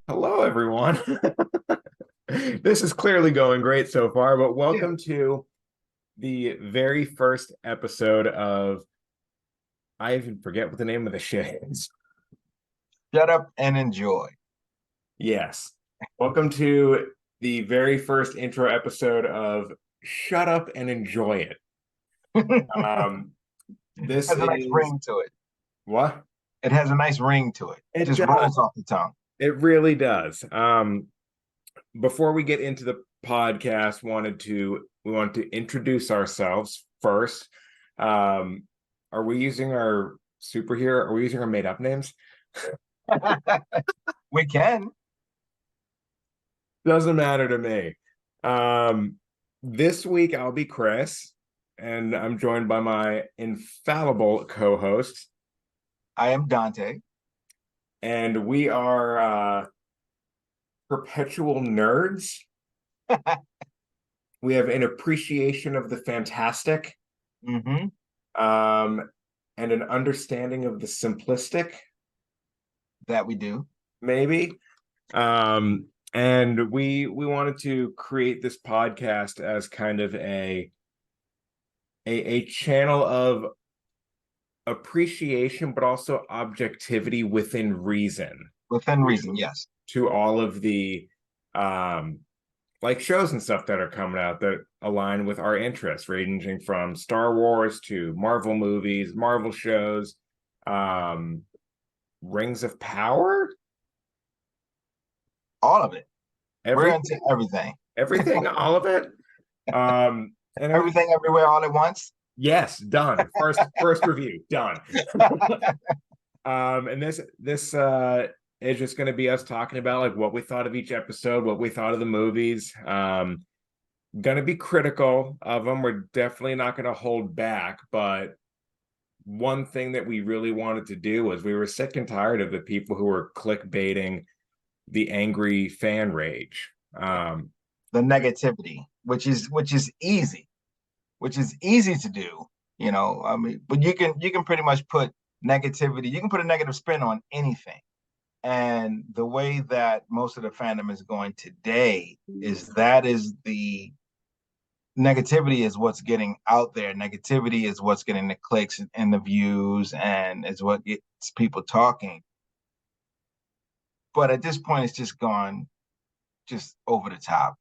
Hello, everyone. This is clearly going great so far, but Yeah. welcome to the very first episode of I even forget what the name of the shit is. Shut up and enjoy. Yes. Welcome to the very first intro episode of Shut Up and Enjoy It. Has Um, this a nice is ring to it. what? It has a nice ring to it. It Just does. rolls off the tongue. It really does. Before we get into the podcast, we want to introduce ourselves first. Um, are we using our superhero? Are we using our made up names? We can. Doesn't matter to me. Um, this week I'll be Chris, and I'm joined by my infallible co-host, I am Dante. and we are perpetual nerds. We have an appreciation of the fantastic, Hmm. um, and an understanding of the simplistic, That we do. maybe. And we wanted to create this podcast as kind of a channel of appreciation, but also objectivity within reason Within reason, to, yes. to all of the um like shows and stuff that are coming out that align with our interests, ranging from Star Wars to Marvel movies, Marvel shows, um, Rings of Power, All of it. We're everything, into everything. everything, all of it. And Everything everywhere all at once. yes, done. First review, done. And this is just going to be us talking about like what we thought of each episode, what we thought of the movies. Going to be critical of them. We're definitely not going to hold back, but one thing that we really wanted to do was we were sick and tired of the people who were clickbaiting the angry fan rage. The negativity, which is easy, which is easy to do. I mean, but you can pretty much put negativity, you can put a negative spin on anything. And the way that most of the fandom is going today is the negativity is what's getting out there. Negativity is what's getting the clicks and the views and is what gets people talking. But at this point, it's just gone just over the top.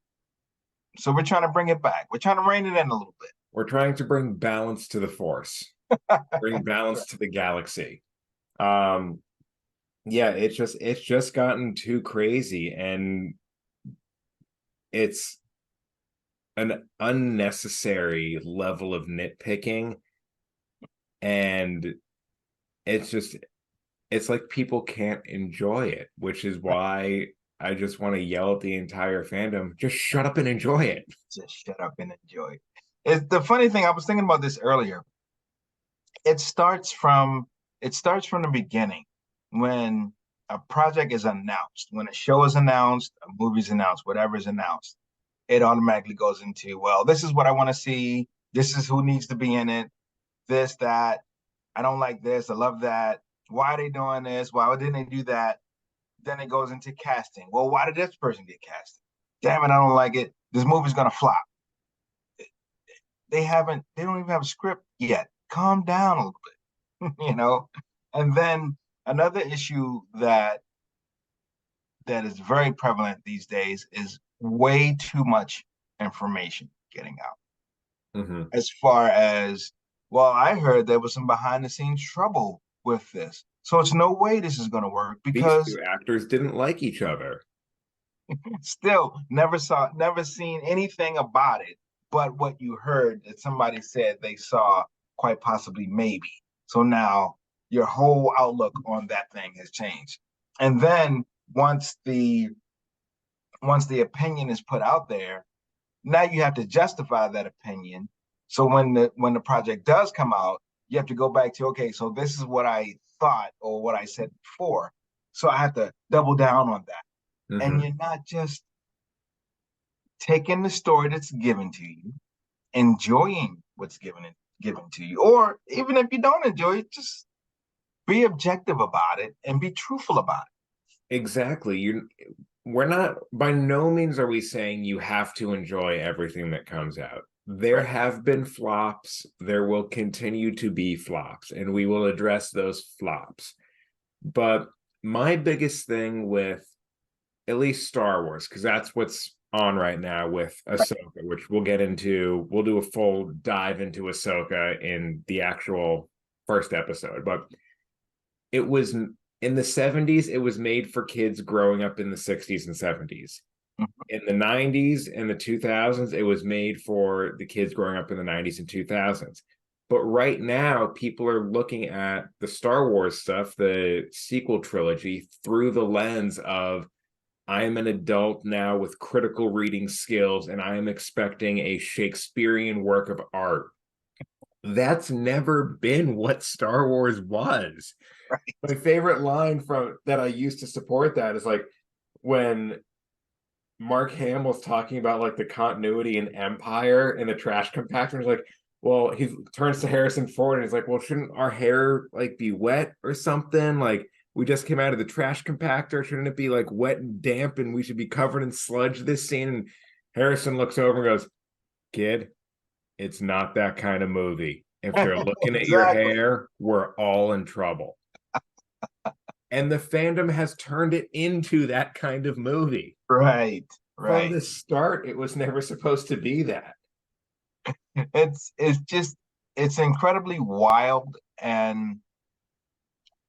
So we're trying to bring it back. We're trying to rein it in a little bit. we're trying to bring balance to the force, bring balance to the galaxy. Um, yeah, it's just gotten too crazy, and it's an unnecessary level of nitpicking, and it's just it's like people can't enjoy it, which is why I just want to yell at the entire fandom, just shut up and enjoy it. Just shut up and enjoy it. It's the funny thing. I was thinking about this earlier. It starts from it starts from the beginning when a project is announced, when a show is announced, a movie's announced, whatever is announced, it automatically goes into, well, this is what I want to see. This is who needs to be in it. This, that. I don't like this. I love that. Why are they doing this? Why didn't they do that? Then it goes into casting. Well, why did this person get casted? Damn it, I don't like it. This movie's gonna flop. They don't even have a script yet. Calm down a little bit. And then another issue that is very prevalent these days is way too much information getting out. Mm-hmm. As far as, well, I heard there was some behind the scenes trouble with this. So it's no way this is going to work These because two actors didn't like each other. still never seen anything about it, but what you heard that somebody said they saw, quite possibly, maybe. So now your whole outlook on that thing has changed. And then once the opinion is put out there, now you have to justify that opinion. So when the project does come out, you have to go back to, okay, so this is what I thought or what I said before. So I have to double down on that. And Mm-hmm. you're not just taking the story that's given to you, enjoying what's given to you, or even if you don't enjoy it, just be objective about it and be truthful about Exactly. We're not, by no means are we saying you have to enjoy everything that comes out. There Right. have been flops, there will continue to be flops, and we will address those flops. But my biggest thing with at least Star Wars, because that's what's on right now with Ahsoka, which we'll get into. We'll do a full dive into Ahsoka in the actual first episode. But it was in the 70s, it was made for kids growing up in the 60s and 70s. Mhm. In the 90s and the 2000s, it was made for the kids growing up in the 90s and 2000s. But right now, people are looking at the Star Wars stuff, the sequel trilogy, through the lens of I am an adult now with critical reading skills, and I am expecting a Shakespearean work of art. That's never been what Star Wars was. Right. My favorite line from that I used to support that is like when Mark Hamill's talking about like the continuity in Empire in the trash compactor. He's like, well, he turns to Harrison Ford and he's like, well, shouldn't our hair like be wet or something? Like we just came out of the trash compactor. Shouldn't it be like wet and damp and we should be covered in sludge this scene? And Harrison looks over and goes, kid, it's not that kind of movie. If they're looking at your Exactly. hair, we're all in trouble. And the fandom has turned it into that kind of movie. Right. From Right. the start, it was never supposed to be that. It's just it's incredibly wild, and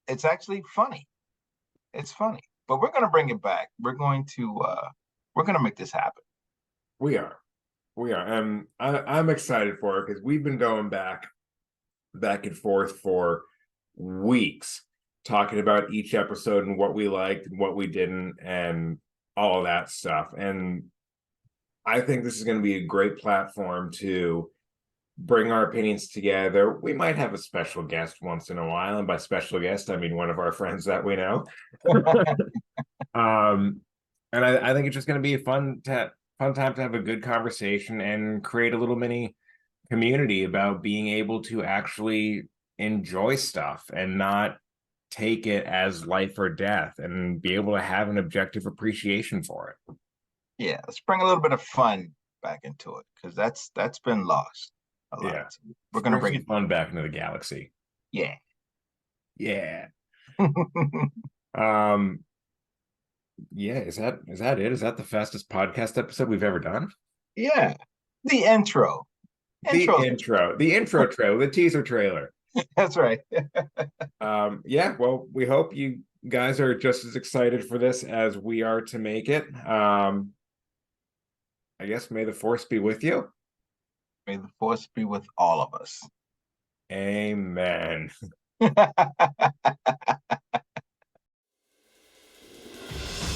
it's actually funny. It's funny. But we're gonna bring it back. We're gonna make this happen. We are. We are. I'm excited for it because we've been going back and forth for weeks talking about each episode and what we liked and what we didn't and all of that stuff. And I think this is going to be a great platform to bring our opinions together. We might have a special guest once in a while, and by special guest, I mean one of our friends that we know. um, and I think it's just going to be a fun time to have a good conversation and create a little mini community about being able to actually enjoy stuff and not take it as life or death and be able to have an objective appreciation for it. Yeah, let's bring a little bit of fun back into it because that's been lost a lot. Yeah. So we're gonna Bring bring some it. fun back into the galaxy. Yeah. Yeah. Um, yeah, is that it? Is that the fastest podcast episode we've ever done? Yeah. The intro. The Intro. intro, the intro trailer, the teaser trailer. That's right. Yeah, well, we hope you guys are just as excited for this as we are to make it. I guess may the force be with you. May the force be with all of us. Amen.